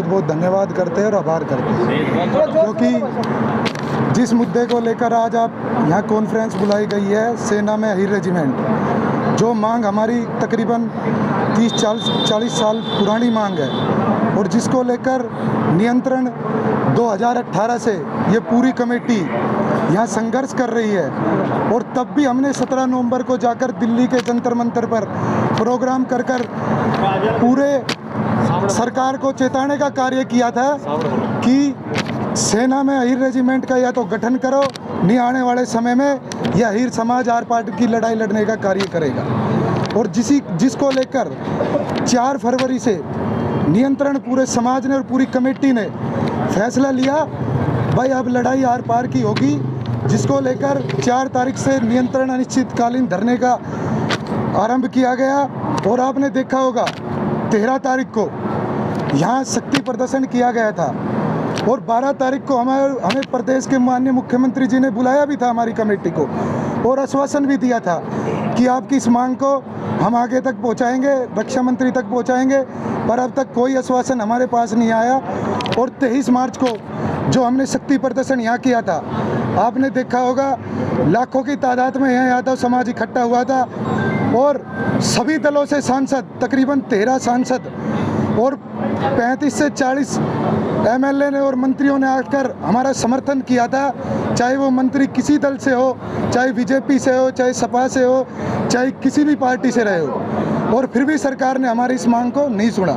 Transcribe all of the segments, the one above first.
बहुत धन्यवाद करते हैं और आभार करते हैं, क्योंकि जिस मुद्दे को लेकर आज आप यहाँ कॉन्फ्रेंस बुलाई गई है, सेना में अहीर रेजिमेंट, जो मांग हमारी तकरीबन 30-40 साल पुरानी मांग है और जिसको लेकर नियंत्रण 2018 से ये पूरी कमेटी यहाँ संघर्ष कर रही है। और तब भी हमने 17 नवंबर को जाकर दिल्ली के जंतर मंतर पर प्रोग्राम कर पूरे सरकार को चेताने का कार्य किया था कि सेना में अहीर रेजिमेंट का या तो गठन करो, नहीं आने वाले समय में यह अहीर समाज आर पार की लड़ाई लड़ने का कार्य करेगा। और जिसको लेकर 4 फरवरी से नियंत्रण पूरे समाज ने और पूरी कमेटी ने फैसला लिया, भाई अब लड़ाई आर पार की होगी, जिसको लेकर 4 तारीख से नियंत्रण अनिश्चितकालीन धरने का आरंभ किया गया। और आपने देखा होगा 13 तारीख को यहाँ शक्ति प्रदर्शन किया गया था और 12 तारीख को हमें प्रदेश के माननीय मुख्यमंत्री जी ने बुलाया भी था हमारी कमेटी को और आश्वासन भी दिया था कि आपकी इस मांग को हम आगे तक पहुंचाएंगे, रक्षा मंत्री तक पहुंचाएंगे, पर अब तक कोई आश्वासन हमारे पास नहीं आया। और 23 मार्च को जो हमने शक्ति प्रदर्शन यहाँ किया था, आपने देखा होगा लाखों की तादाद में यहाँ यादव समाज इकट्ठा हुआ था और सभी दलों से सांसद, तकरीबन 13 सांसद और 35 से 40 एमएलए ने और मंत्रियों ने आकर हमारा समर्थन किया था, चाहे वो मंत्री किसी दल से हो, चाहे बीजेपी से हो, चाहे सपा से हो, चाहे किसी भी पार्टी से रहे हो। और फिर भी सरकार ने हमारी इस मांग को नहीं सुना।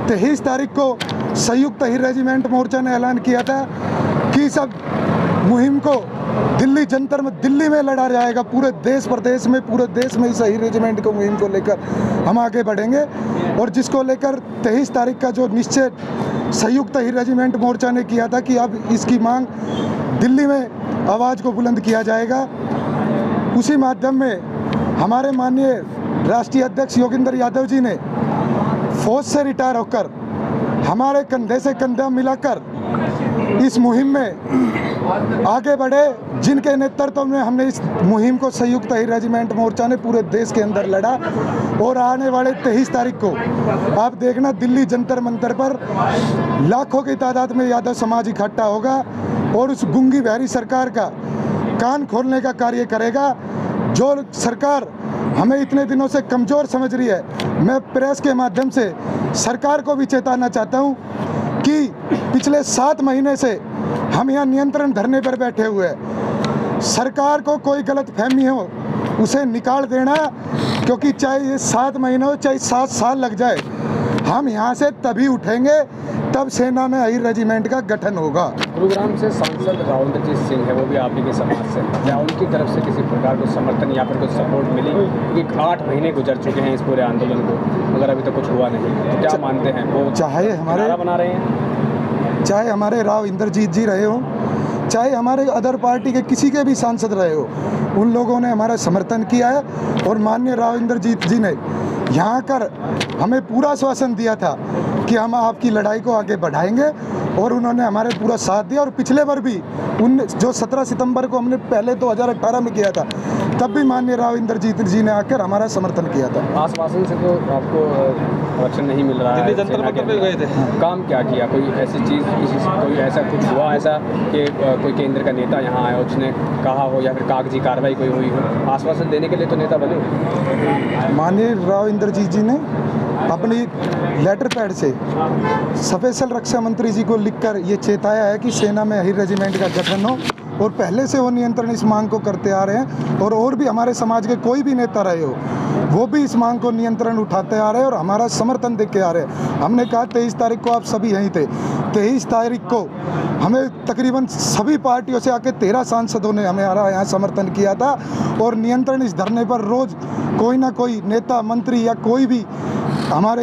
23 तारीख को संयुक्त अहीर रेजिमेंट मोर्चा ने ऐलान किया था कि सब मुहिम को दिल्ली में लड़ा जाएगा, पूरे देश प्रदेश में, पूरे देश में इस अहीर रेजिमेंट को मुहिम को लेकर हम आगे बढ़ेंगे। और जिसको लेकर 23 तारीख का जो निश्चय संयुक्त अहीर रेजिमेंट मोर्चा ने किया था कि अब इसकी मांग दिल्ली में आवाज़ को बुलंद किया जाएगा, उसी माध्यम में हमारे माननीय राष्ट्रीय अध्यक्ष योगेंद्र यादव जी ने फौज से रिटायर होकर हमारे कंधे से कंधा मिलाकर इस मुहिम में आगे बढ़े, जिनके नेतृत्व में हमने इस मुहिम को संयुक्त अहीर रेजिमेंट मोर्चा ने पूरे देश के अंदर लड़ा। और आने वाले 23 तारीख को आप देखना दिल्ली जंतर मंतर पर लाखों की तादाद में यादव समाज इकट्ठा होगा और उस गूंगी बहरी सरकार का कान खोलने का कार्य करेगा। जो सरकार हमें इतने दिनों से कमज़ोर समझ रही है, मैं प्रेस के माध्यम से सरकार को भी चेताना चाहता हूँ कि पिछले 7 महीने से हम यहाँ नियंत्रण धरने पर बैठे हुए हैं। सरकार को कोई गलत फहमी हो उसे निकाल देना, क्योंकि चाहे ये 7 महीने हो चाहे 7 साल लग जाए, हम यहाँ से तभी उठेंगे तब सेना में अहीर रेजिमेंट का गठन होगा। गुरुग्राम से सांसद राव इंद्रजीत सिंह है, वो भी आप ही के समाज से, क्या उनकी तरफ से किसी प्रकार को समर्थन या फिर कुछ सपोर्ट मिली? क्योंकि 8 महीने गुजर चुके हैं इस पूरे आंदोलन को, मगर अभी तक कुछ हुआ नहीं, तो क्या मानते हैं वो चाहे हमारे बना रहे हैं, चाहे हमारे राव इंद्रजीत जी रहे हो, चाहे हमारे अदर पार्टी के किसी के भी सांसद रहे हो, उन लोगों ने हमारा समर्थन किया है। और माननीय राव इंद्रजीत जी ने यहाँ कर हमें पूरा आश्वासन दिया था कि हम आपकी लड़ाई को आगे बढ़ाएंगे और उन्होंने हमारे पूरा साथ दिया। और पिछले बार भी जो 17 सितंबर को हमने पहले 2018 में किया था, तब भी माननीय राव इंद्रजीत जी ने आकर हमारा समर्थन किया था। आश्वासन से तो आपको आरक्षण नहीं मिल रहा है, जनता में गए थे, काम क्या किया? कोई ऐसी चीज़, कोई ऐसा कुछ हुआ ऐसा कि कोई केंद्र का नेता यहाँ आया, उसने कहा हो या फिर कागजी कार्रवाई कोई हुई हो? आश्वासन देने के लिए तो नेता बने। माननीय राव इंद्रजीत जी ने अपनी लेटर पैड से स्पेशल रक्षा मंत्री जी को लिखकर ये चेताया है कि सेना में अहीर रेजिमेंट का गठन हो, और पहले से वो नियंत्रण इस मांग को करते आ रहे हैं। और भी हमारे समाज के कोई भी नेता रहे हो, वो भी इस मांग को नियंत्रण उठाते आ रहे हैं और हमारा समर्थन देके आ रहे हैं। हमने कहा 23 तारीख को आप सभी यहीं थे, 23 तारीख को हमें तकरीबन सभी पार्टियों से आके 13 सांसदों ने हमारा यहाँ समर्थन किया था। और नियंत्रण इस धरने पर रोज़ कोई ना कोई नेता, मंत्री या कोई भी हमारे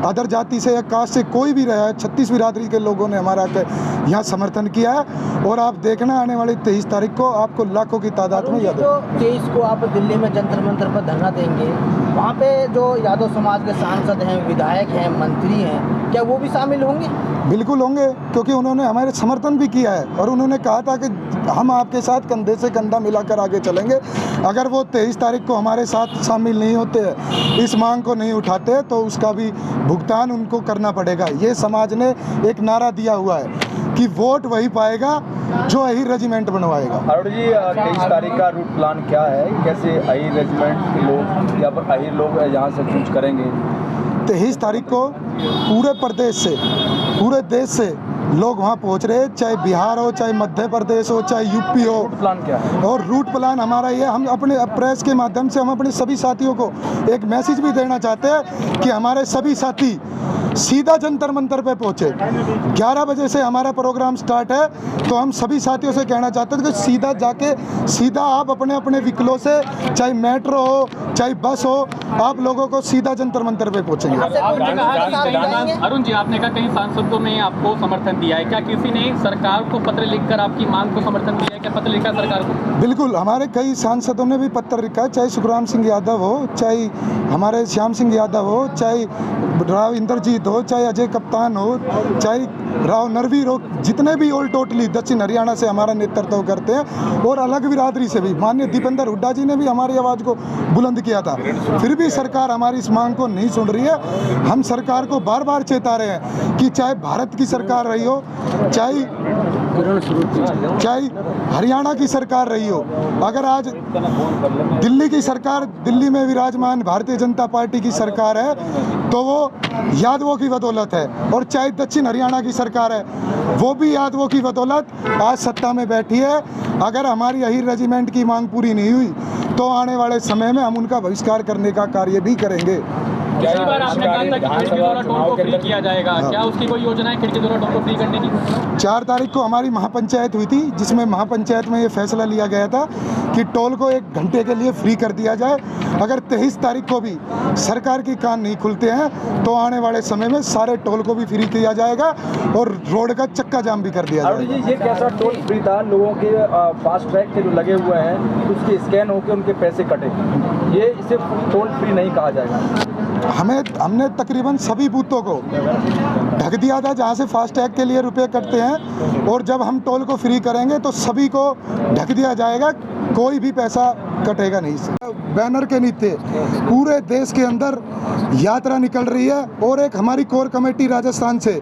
अदर जाति से या कास्ट से कोई भी रहा है, 36 बिरादरी के लोगों ने हमारा यहाँ समर्थन किया है। और आप देखना आने वाली 23 तारीख को आपको लाखों की तादाद में यादव। तो 23 को आप दिल्ली में जंतर मंतर पर धरना देंगे, वहाँ पे जो यादव समाज के सांसद हैं, विधायक हैं, मंत्री हैं, क्या वो भी शामिल होंगे? बिल्कुल होंगे, क्योंकि उन्होंने हमारे समर्थन भी किया है और उन्होंने कहा था कि हम आपके साथ कंधे से कंधा मिलाकर आगे चलेंगे। अगर वो 23 तारीख को हमारे साथ शामिल नहीं होते, इस मांग को नहीं उठाते, तो उसका भी भुगतान उनको करना पड़ेगा। ये समाज ने एक नारा दिया हुआ है कि वोट वही पाएगा जो अहीर रेजिमेंट बनवाएगा। अरुण जी, 23 तारीख का रूट प्लान क्या है? कैसे अहीर रेजिमेंट के लोग या फिर अहीर लोग यहाँ से कूच करेंगे? 23 तारीख को पूरे प्रदेश से, पूरे देश से लोग वहाँ पहुँच रहे हैं, चाहे बिहार हो, चाहे मध्य प्रदेश हो, चाहे यूपी हो। रूट प्लान क्या है? और रूट प्लान हमारा ये, हम अपने प्रेस के माध्यम से हम अपने सभी साथियों को एक मैसेज भी देना चाहते हैं कि हमारे सभी साथी सीधा जंतर मंतर पे पहुँचे। 11 बजे से हमारा प्रोग्राम स्टार्ट है, तो हम सभी साथियों से कहना चाहते हैं कि सीधा जाके सीधा आप अपने अपने व्हीकलों से, चाहे मेट्रो हो चाहे बस हो, आप लोगों को सीधा जंतर मंतर पे पहुँचेंगे। अरुण जी, आपने कहा कई सांसदों ने आपको समर्थन दिया है, क्या किसी ने सरकार को पत्र लिखकर आपकी मांग को समर्थन दिया है? क्या पत्र लिखा सरकार को? बिल्कुल, हमारे कई सांसदों ने भी पत्र लिखा है, चाहे सुखराम सिंह यादव हो, चाहे हमारे श्याम सिंह यादव हो, चाहे राव इंद्रजीत हो, चाहे अजय कप्तान हो, चाहे राव नरवीर हो, जितने भी ऑल टोटली दक्षिण हरियाणा से हमारा नेतृत्व करते हैं और अलग बिरादरी से भी, माननीय दीपेंद्र हुड्डा जी ने भी हमारी आवाज़ को बुलंद किया था। फिर भी सरकार हमारी इस मांग को नहीं सुन रही है। हम सरकार को बार बार चेता रहे हैं कि चाहे भारत की सरकार रही हो, चाहे हरियाणा की सरकार रही हो, अगर आज दिल्ली की सरकार, दिल्ली में विराजमान भारतीय जनता पार्टी की सरकार है, तो वो यादवों की बदौलत है। और चाहे दक्षिण हरियाणा की सरकार है, वो भी यादवों की बदौलत आज सत्ता में बैठी है। अगर हमारी अहीर रेजिमेंट की मांग पूरी नहीं हुई, तो आने वाले समय में हम उनका बहिष्कार करने का कार्य भी करेंगे। पिछली बार आपने कहा था कि खिड़कीदोरा टोल को फ्री किया जाएगा, क्या उसकी कोई योजना है खिड़कीदोरा टोल को फ्री करने की? 4 तारीख को हमारी महापंचायत हुई थी, जिसमें महापंचायत में ये फैसला लिया गया था कि टोल को 1 घंटे के लिए फ्री कर दिया जाए। अगर 23 तारीख को भी सरकार के कान नहीं खुलते हैं, तो आने वाले समय में सारे टोल को भी फ्री किया जाएगा और रोड का चक्का जाम भी कर दिया अरुण जाएगा। जी, ये कैसा टोल फ्री था? लोगों के फास्ट ट्रैक के जो लगे हुए हैं, उसके स्कैन होकर उनके पैसे कटे, ये इसे टोल फ्री नहीं कहा जाएगा। हमने तकरीबन सभी बूथों को ढक दिया था जहां से फास्टैग के लिए रुपए कटते हैं, और जब हम टोल को फ्री करेंगे तो सभी को ढक दिया जाएगा, कोई भी पैसा कटेगा नहीं। बैनर के नीचे पूरे देश के अंदर यात्रा निकल रही है, और एक हमारी कोर कमेटी राजस्थान से,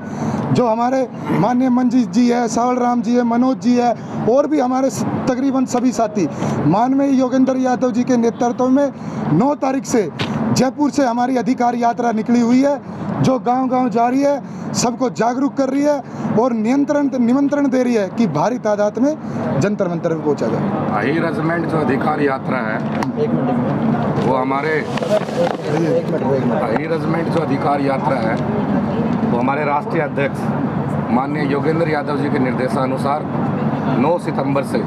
जो हमारे माननीय मंजीत जी है, सावल राम जी है, मनोज जी है, और भी हमारे तकरीबन सभी साथी, माननीय योगेंद्र यादव जी के नेतृत्व में 9 तारीख से जयपुर से हमारी अधिकार यात्रा निकली हुई है, जो गांव-गांव जा रही है, सबको जागरूक कर रही है और निमंत्रण दे रही है कि भारी तादाद में जंतर मंतर में पहुंचा जाए। अहीर रेजिमेंट जो अधिकार यात्रा है, वो हमारे अहीर रेजिमेंट जो अधिकार यात्रा है, वो हमारे राष्ट्रीय अध्यक्ष माननीय योगेंद्र यादव जी के निर्देशानुसार 9 सितंबर से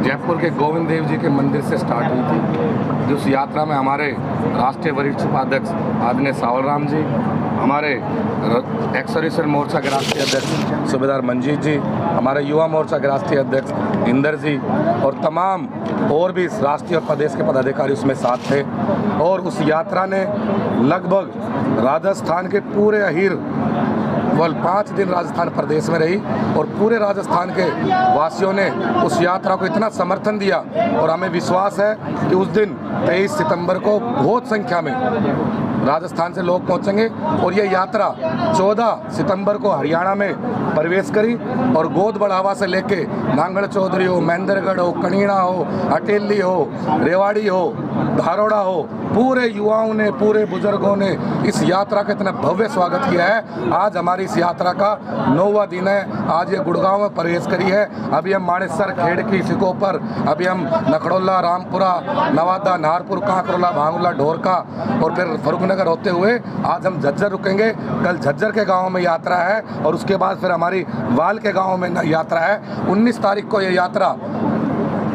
जयपुर के गोविंद देव जी के मंदिर से स्टार्ट हुई थी। जिस यात्रा में हमारे राष्ट्रीय वरिष्ठ उपाध्यक्ष आदरणीय सावल राम जी, हमारे एक्स-सर्विसमैन मोर्चा के राष्ट्रीय अध्यक्ष सूबेदार मंजीत जी, हमारे युवा मोर्चा के राष्ट्रीय अध्यक्ष इंदर जी, और तमाम और भी राष्ट्रीय और प्रदेश के पदाधिकारी उसमें साथ थे। और उस यात्रा ने लगभग राजस्थान के पूरे अहीर, केवल 5 दिन राजस्थान प्रदेश में रही, और पूरे राजस्थान के वासियों ने उस यात्रा को इतना समर्थन दिया, और हमें विश्वास है कि उस दिन 23 सितंबर को बहुत संख्या में राजस्थान से लोग पहुंचेंगे। और ये यात्रा 14 सितंबर को हरियाणा में प्रवेश करी, और गोद बढ़ावा से लेके नांगड़ चौधरी हो, महेंद्रगढ़ हो, कणीणा हो, अटेली हो, रेवाड़ी हो, धारोड़ा हो, पूरे युवाओं ने, पूरे बुजुर्गों ने इस यात्रा का इतना भव्य स्वागत किया है। आज हमारी इस यात्रा का 9वां दिन है। आज ये गुड़गांव में प्रवेश करी है। अभी हम मानेसर, खेड़की, सिकोपर, अभी हम नखड़ोला, रामपुरा, नवादा, नारपुर, कांकरोला, भांगुला, ढोरका और फिर फरुखनगर होते हुए आज हम झज्जर रुकेंगे। कल झज्जर के गाँव में यात्रा है, और उसके बाद फिर हमारी वाल के गाँव में यात्रा है। 19 तारीख को ये यात्रा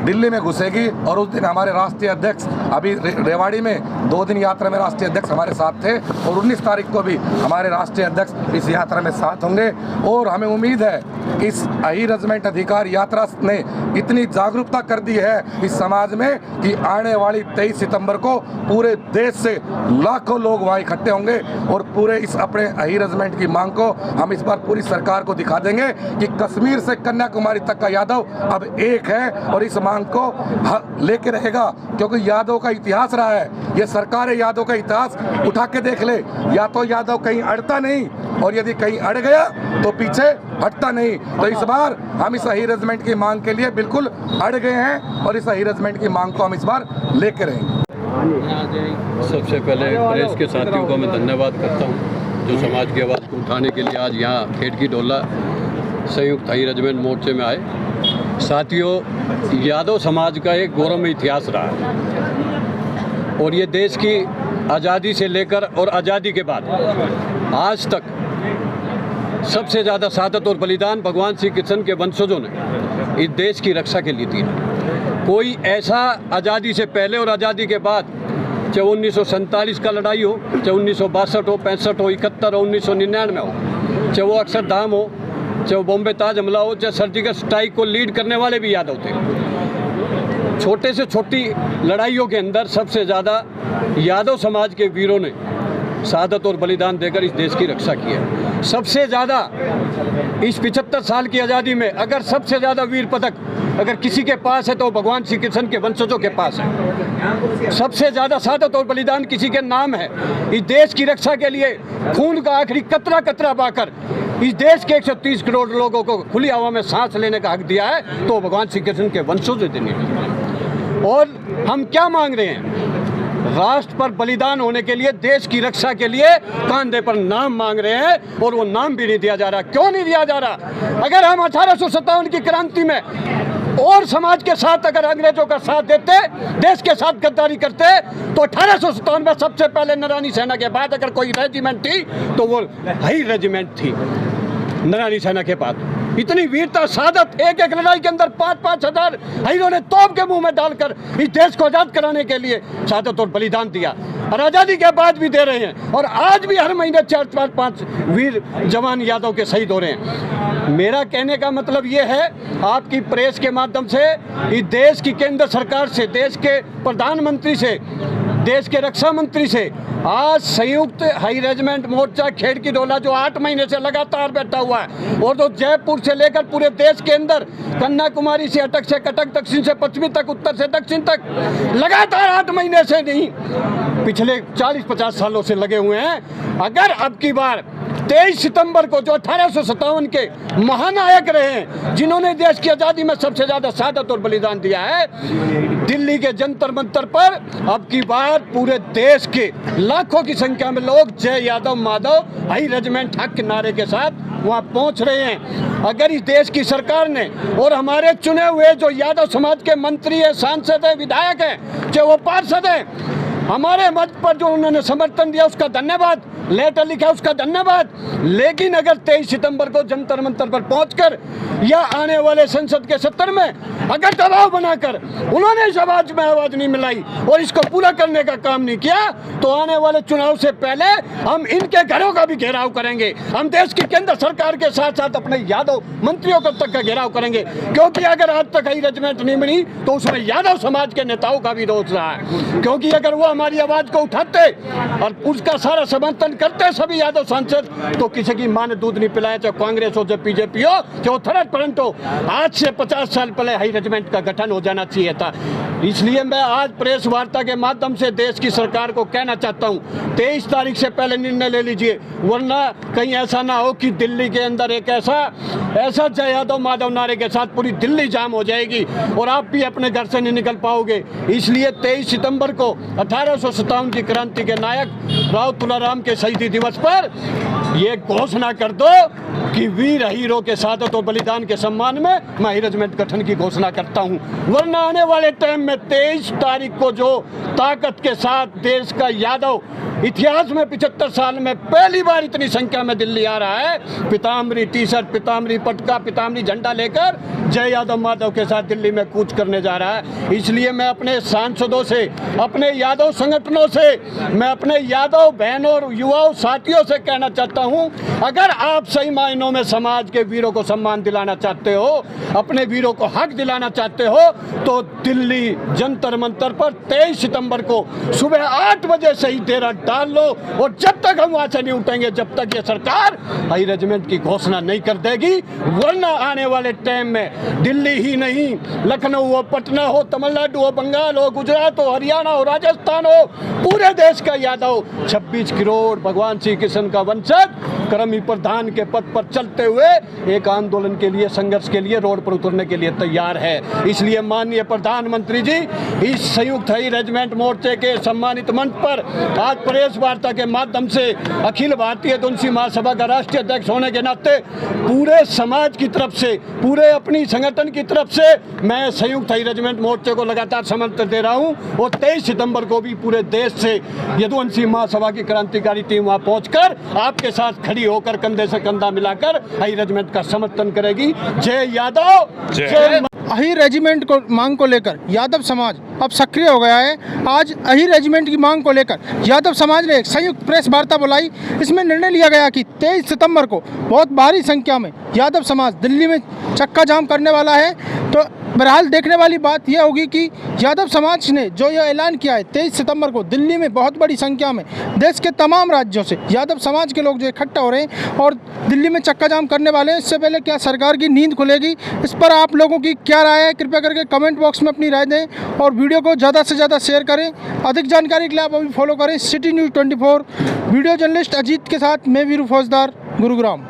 दिल्ली में घुसेगी, और उस दिन हमारे राष्ट्रीय अध्यक्ष, अभी रेवाड़ी में 2 दिन यात्रा में राष्ट्रीय अध्यक्ष हमारे साथ थे, और 19 तारीख को भी हमारे राष्ट्रीय अध्यक्ष इस यात्रा में साथ होंगे। और हमें उम्मीद है इस अही रेजिमेंट अधिकार यात्रा ने इतनी जागरूकता कर दी है इस समाज में कि आने वाली 23 सितंबर को पूरे देश से लाखों लोग वहाँ इकट्ठे होंगे और पूरे इस अपने अही रेजिमेंट की मांग को हम इस बार पूरी सरकार को दिखा देंगे कि कश्मीर से कन्याकुमारी तक का यादव अब एक है और इस मांग को लेके रहेगा, क्योंकि यादव का इतिहास रहा है। ये सरकार है, यादव का इतिहास उठा के देख ले, या तो यादव कहीं अड़ता नहीं और यदि कहीं अड़ गया तो पीछे हटता नहीं। तो इस बार हम इस अही रेजिमेंट की मांग के लिए बिल्कुल अड़ गए हैं और इस अही रेजिमेंट की मांग को हम इस बार लेके रहेंगे। सबसे पहले प्रेस के साथियों को मैं धन्यवाद करता हूं जो समाज की आवाज़ को उठाने के लिए आज यहाँ खेड़की डोला संयुक्त अही रेजिमेंट मोर्चे में आए। साथियों, यादव समाज का एक गौरवमय इतिहास रहा है और ये देश की आज़ादी से लेकर और आज़ादी के बाद आज तक सबसे ज़्यादा शहादत और बलिदान भगवान श्री कृष्ण के वंशजों ने इस देश की रक्षा के लिए दिया। कोई ऐसा आज़ादी से पहले और आज़ादी के बाद, चाहे 1947 का लड़ाई हो, चाहे 1962 हो, 65 हो, 71 हो, 1999 हो, चाहे वो अक्षरधाम हो, चाहे बॉम्बे ताज हमला हो, चाहे सर्जिकल स्ट्राइक को लीड करने वाले भी यादव थे। छोटे से छोटी लड़ाइयों के अंदर सबसे ज़्यादा यादव समाज के वीरों ने शहादत और बलिदान देकर इस देश की रक्षा की है। सबसे ज़्यादा इस 75 साल की आज़ादी में अगर सबसे ज़्यादा वीर पदक अगर किसी के पास है तो भगवान श्री कृष्ण के वंशजों के पास है। सबसे ज़्यादा शहादत और बलिदान किसी के नाम है। इस देश की रक्षा के लिए खून का आखिरी कतरा कतरा बहाकर इस देश के 130 करोड़ लोगों को खुली हवा में सांस लेने का हक दिया है तो भगवान श्री कृष्ण के वंशजों से देने। और हम क्या मांग रहे हैं? राष्ट्र पर बलिदान होने के लिए, देश की रक्षा के लिए कांधे पर नाम मांग रहे हैं और वो नाम भी नहीं दिया जा रहा। क्यों नहीं दिया जा रहा? अगर हम 1857 की क्रांति में और समाज के साथ अगर अंग्रेजों का साथ देते, देश के साथ गद्दारी करते, तो 1857 में सबसे पहले नरानी सेना के बाद अगर कोई रेजिमेंट थी तो वो अही रेजिमेंट थी। नरानी सेना के बाद इतनी वीरता, शहादत, एक एक लड़ाई के अंदर 5-5 हजार अहीरों ने तोप के मुंह में डालकर इस देश को आज़ाद कराने के लिए शहादत और बलिदान दिया और आज़ादी के बाद भी दे रहे हैं। और आज भी हर महीने 4-5 वीर जवान यादव के शहीद हो रहे हैं। मेरा कहने का मतलब ये है, आपकी प्रेस के माध्यम से इस देश की केंद्र सरकार से, देश के प्रधानमंत्री से, देश के रक्षा मंत्री से आज संयुक्त अही रेजिमेंट मोर्चा खेड़की डोला जो 8 महीने से लगातार बैठा हुआ है और जो जयपुर से लेकर पूरे देश के अंदर कन्याकुमारी से अटक से कटक, दक्षिण से पश्चिमी तक, उत्तर से दक्षिण तक लगातार 8 महीने से नहीं, पिछले 40-50 सालों से लगे हुए हैं। अगर अब की बार 23 सितंबर को जो 1857 के महानायक रहे हैं, जिन्होंने देश की आज़ादी में सबसे ज़्यादा शहादत और बलिदान दिया है, दिल्ली के जंतर मंतर पर अब की बार पूरे देश के लाखों की संख्या में लोग जय यादव माधव अही रेजिमेंट हक के नारे के साथ वहाँ पहुँच रहे हैं। अगर इस देश की सरकार ने और हमारे चुने हुए जो यादव समाज के मंत्री है, सांसद है, विधायक हैं, चाहे वो पार्षद हैं, हमारे मत पर जो उन्होंने समर्थन दिया उसका धन्यवाद, लेटर लिखा उसका धन्यवाद। लेकिन अगर 23 सितंबर को जंतर मंतर पर पहुंचकर या आने वाले संसद के सत्र में अगर दबाव बनाकर उन्होंने इस आवाज में आवाज नहीं मिलाई और इसको पूरा करने का काम नहीं किया तो आने वाले चुनाव से पहले हम इनके घरों का भी घेराव करेंगे। हम देश की केंद्र सरकार के साथ साथ अपने यादव मंत्रियों को तक का घेराव करेंगे, क्योंकि अगर आज तक अही रेजिमेंट नहीं बनी तो उसमें यादव समाज के नेताओं का भी दोष रहा है। क्योंकि अगर वो हमारी आवाज को उठाते और उसका सारा समर्थन करते सभी यादव सांसद, तो किसी की मां ने दूध नहीं पिलाया, चाहे कांग्रेस हो, चाहे बीजेपी हो, चाहे थर्ड फ्रंट हो। आज से 50 साल पहले अही रेजिमेंट का गठन हो जाना चाहिए था। इसलिए मैं आज प्रेस वार्ता के माध्यम से देश की सरकार को कहना चाहता हूं, 23 तारीख से पहले निर्णय ले लीजिए, वरना कहीं ऐसा ना हो कि दिल्ली के अंदर एक ऐसा जय यादव माधव नारे के साथ पूरी दिल्ली जाम हो जाएगी और आप भी अपने घर से नहीं निकल पाओगे। इसलिए 23 सितंबर को 1857 की क्रांति के नायक राव तुलाराम के शहीदी दिवस पर ये घोषणा कर दो कि वीर हीरो के शहादत और बलिदान के सम्मान में मैं अही रेजिमेंट गठन की घोषणा करता हूं। वरना आने वाले टाइम में 23 तारीख को जो ताकत के साथ देश का यादव इतिहास में 75 साल में पहली बार इतनी संख्या में दिल्ली आ रहा है, पीताम्बरी टी शर्ट, पीताम्बरी पटका, पीताम्बरी झंडा लेकर जय यादव माधव के साथ दिल्ली में कूच करने जा रहा है। इसलिए मैं अपने सांसदों से, अपने यादव संगठनों से, मैं अपने यादव बहनों और युवाओं साथियों से कहना चाहता हूं, अगर आप सही मायनों में समाज के वीरों को सम्मान दिलाना चाहते हो, अपने वीरों को हक दिलाना चाहते हो, तो दिल्ली जंतर मंतर पर 23 सितंबर को सुबह 8 बजे से ही डेरा डाल लो। और जब तक हम वहां से नहीं उठेंगे, जब तक ये सरकार हाई रेजिमेंट की घोषणा नहीं कर देगी, वरना आने वाले टाइम में दिल्ली ही नहीं, लखनऊ हो, पटना हो, तमिलनाडु हो, बंगाल हो, गुजरात हो, हरियाणा हो, राजस्थान हो, पूरे देश का यादव 26 करोड़ भगवान श्री कृष्ण का वंशज क्रमी प्रधान के पद पर चलते हुए एक आंदोलन के लिए, संघर्ष के लिए रोड पर उतरने के लिए तैयार है। इसलिए माननीय प्रधानमंत्री जी, इस संयुक्त हाई रेजिमेंट मोर्चे के सम्मानित मंच पर आज प्रेस वार्ता के माध्यम से अखिल भारतीय तुलसी महासभा का राष्ट्रीय अध्यक्ष होने के नाते पूरे समाज की तरफ से, पूरे अपनी संगठन की तरफ से मैं संयुक्त हाई रेजिमेंट मोर्चे को लगातार समर्थन दे रहा हूं। और 23 सितंबर को भी पूरे देश से यदुवंशी महासभा की क्रांतिकारी टीम वहां पहुंचकर आपके साथ खड़ी होकर कंधे से कंधा मिलाकर हाई रेजिमेंट का समर्थन करेगी। जय यादव, जय अही रेजिमेंट को मांग को लेकर यादव समाज अब सक्रिय हो गया है। आज अही रेजिमेंट की मांग को लेकर यादव समाज ने एक संयुक्त प्रेस वार्ता बुलाई। इसमें निर्णय लिया गया कि 23 सितंबर को बहुत भारी संख्या में यादव समाज दिल्ली में चक्का जाम करने वाला है। तो बहरहाल देखने वाली बात यह होगी कि यादव समाज ने जो यह ऐलान किया है 23 सितंबर को दिल्ली में बहुत बड़ी संख्या में देश के तमाम राज्यों से यादव समाज के लोग जो इकट्ठा हो रहे हैं और दिल्ली में चक्का जाम करने वाले हैं। इससे पहले क्या सरकार की नींद खुलेगी, इस पर आप लोगों की क्या राय है, कृपया करके कमेंट बॉक्स में अपनी राय दें और वीडियो को ज़्यादा से ज़्यादा शेयर करें। अधिक जानकारी के लिए आप अभी फॉलो करें city news 24। Video journalist Ajit के साथ मैं वीरू फौजदार, गुरुग्राम।